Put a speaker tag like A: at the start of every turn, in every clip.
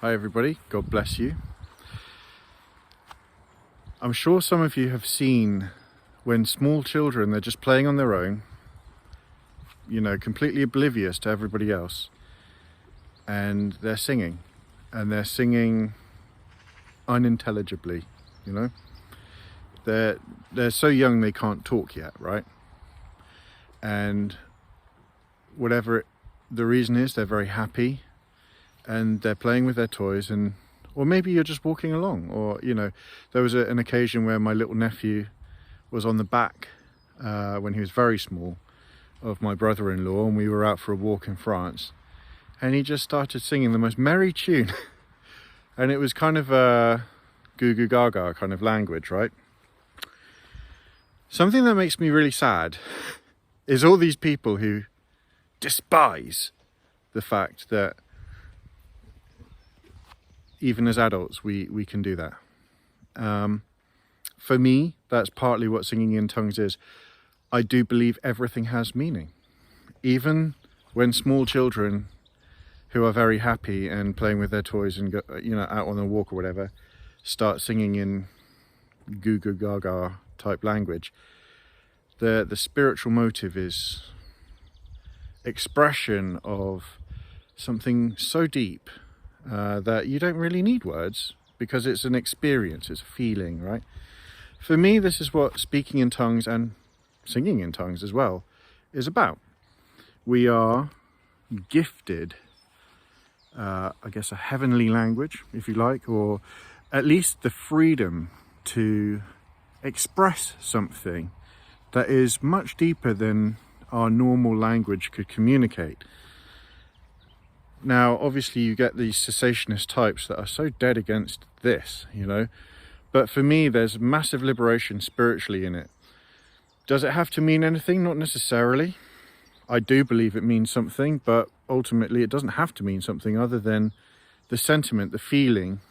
A: Hi everybody, God bless you. I'm sure some of you have seen when small children, they're just playing on their own, completely oblivious to everybody else, and they're singing unintelligibly. They're so young they can't talk yet, right? And whatever the reason is, they're very happy and they're playing with their toys, or maybe you're just walking along, or there was an occasion where my little nephew was on the back when he was very small of my brother-in-law, and we were out for a walk in France, and he just started singing the most merry tune and it was kind of a goo goo gaga kind of language, right? Something that makes me really sad is all these people who despise the fact that even as adults we can do that. For me, that's partly what singing in tongues is. I do believe everything has meaning. Even when small children who are very happy and playing with their toys and go, out on a walk or whatever, start singing in goo goo gaga type language, the spiritual motive is expression of something so deep that you don't really need words, because it's an experience, it's a feeling, right? For me, this is what speaking in tongues and singing in tongues as well is about. We are gifted, I guess, a heavenly language, if you like, or at least the freedom to express something that is much deeper than our normal language could communicate. Now, obviously, you get these cessationist types that are so dead against this, but for me, there's massive liberation spiritually in it. Does it have to mean anything? Not necessarily. I do believe it means something, but ultimately it doesn't have to mean something other than the sentiment, the feeling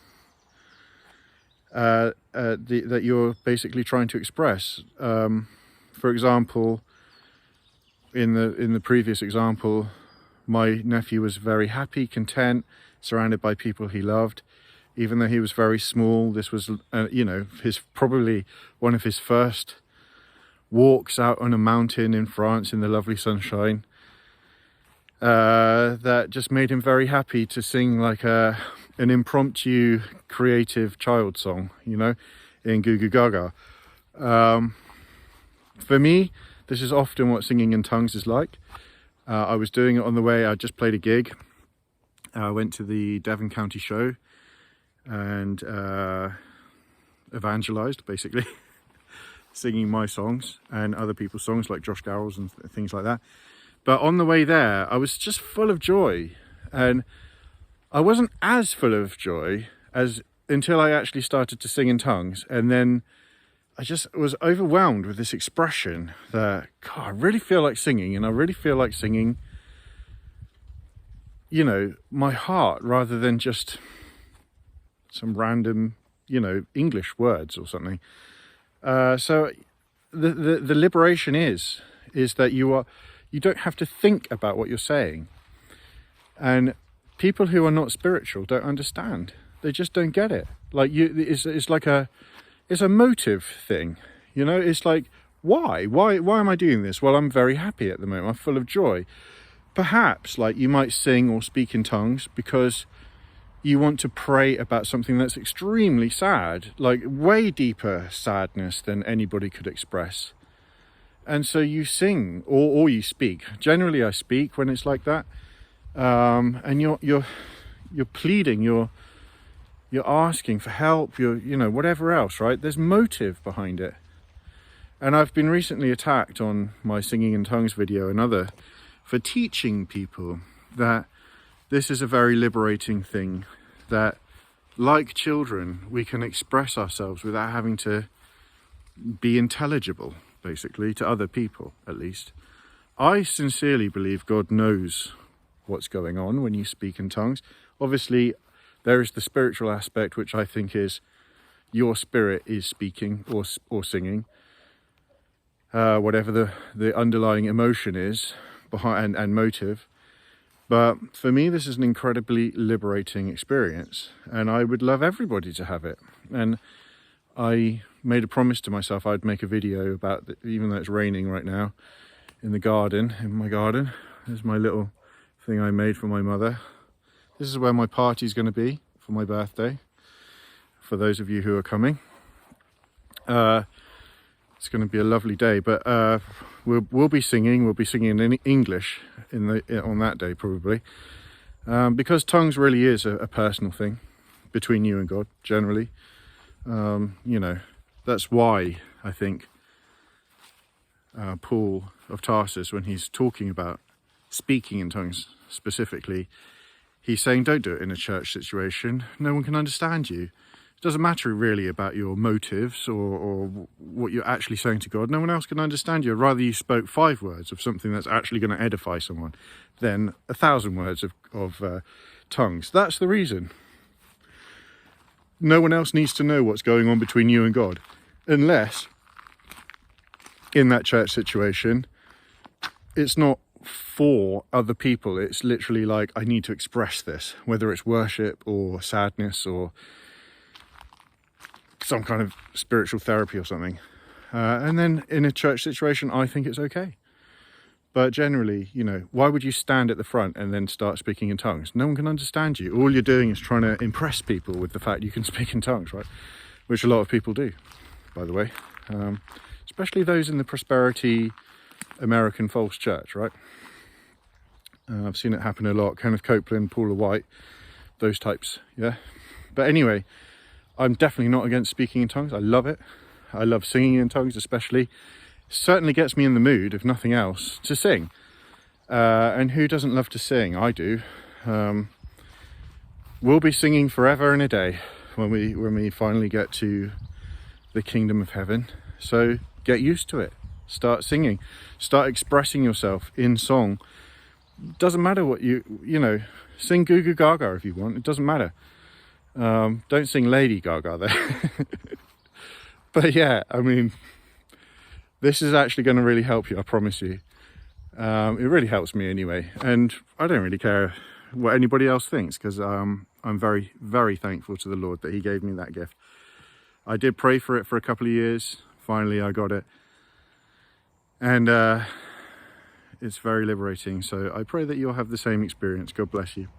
A: that you're basically trying to express. For example, in the previous example, my nephew was very happy, content, surrounded by people he loved. Even though he was very small, this was, probably one of his first walks out on a mountain in France in the lovely sunshine. That just made him very happy to sing like an impromptu, creative child song, in Goo Goo Gaga. For me, this is often what singing in tongues is like. I was doing it on the way. I just played a gig. I went to the Devon County show and evangelized, basically, singing my songs and other people's songs like Josh Garrels and things like that. But on the way there, I was just full of joy, and I wasn't as full of joy until I actually started to sing in tongues, and then I just was overwhelmed with this expression that, God, I really feel like singing, and I really feel like singing, my heart, rather than just some random, English words or something. So the liberation is that you don't have to think about what you're saying. And people who are not spiritual don't understand. They just don't get it. Like it's a motive thing, it's like, why am I doing this? Well, I'm very happy at the moment. I'm full of joy. Perhaps you might sing or speak in tongues because you want to pray about something that's extremely sad, like way deeper sadness than anybody could express. And so you sing or you speak. Generally I speak when it's like that. And you're pleading, you're asking for help, you're whatever else, right? There's motive behind it. And I've been recently attacked on my singing in tongues video and other for teaching people that this is a very liberating thing, that like children we can express ourselves without having to be intelligible, basically, to other people at least. I sincerely believe God knows what's going on when you speak in tongues. Obviously, there is the spiritual aspect, which I think is your spirit is speaking or singing, whatever the underlying emotion is behind and motive. But for me, this is an incredibly liberating experience, and I would love everybody to have it. And I made a promise to myself I'd make a video about even though it's raining right now, in my garden. There's my little thing I made for my mother. This is where my party's going to be for my birthday, for those of you who are coming. It's going to be a lovely day, but we'll be singing in English on that day probably, because tongues really is a personal thing between you and God generally. You know, that's why I think Paul of Tarsus, when he's talking about speaking in tongues specifically, he's saying don't do it in a church situation. No one can understand you. It doesn't matter really about your motives or what you're actually saying to God. No one else can understand you. I'd rather you spoke 5 words of something that's actually going to edify someone than 1,000 words of tongues. That's the reason. No one else needs to know what's going on between you and God, unless in that church situation it's not for other people. It's literally like, I need to express this, whether it's worship or sadness or some kind of spiritual therapy or something. And then in a church situation, I think it's okay. But generally, you know, why would you stand at the front and then start speaking in tongues? No one can understand you. All you're doing is trying to impress people with the fact you can speak in tongues, right? Which a lot of people do, by the way. Especially those in the prosperity American false church, right? I've seen it happen a lot. Kenneth Copeland, Paula White, those types, yeah? But anyway, I'm definitely not against speaking in tongues. I love it. I love singing in tongues especially. Certainly gets me in the mood, if nothing else, to sing. And who doesn't love to sing? I do. We'll be singing forever and a day when we finally get to the kingdom of heaven. So get used to it. Start singing. Start expressing yourself in song. Doesn't matter what you know, sing Goo Goo Gaga if you want. It doesn't matter. Don't sing Lady Gaga there. But yeah, I mean, this is actually going to really help you, I promise you. It really helps me anyway. And I don't really care what anybody else thinks, because I'm very, very thankful to the Lord that he gave me that gift. I did pray for it for a couple of years. Finally, I got it. And it's very liberating. So I pray that you'll have the same experience. God bless you.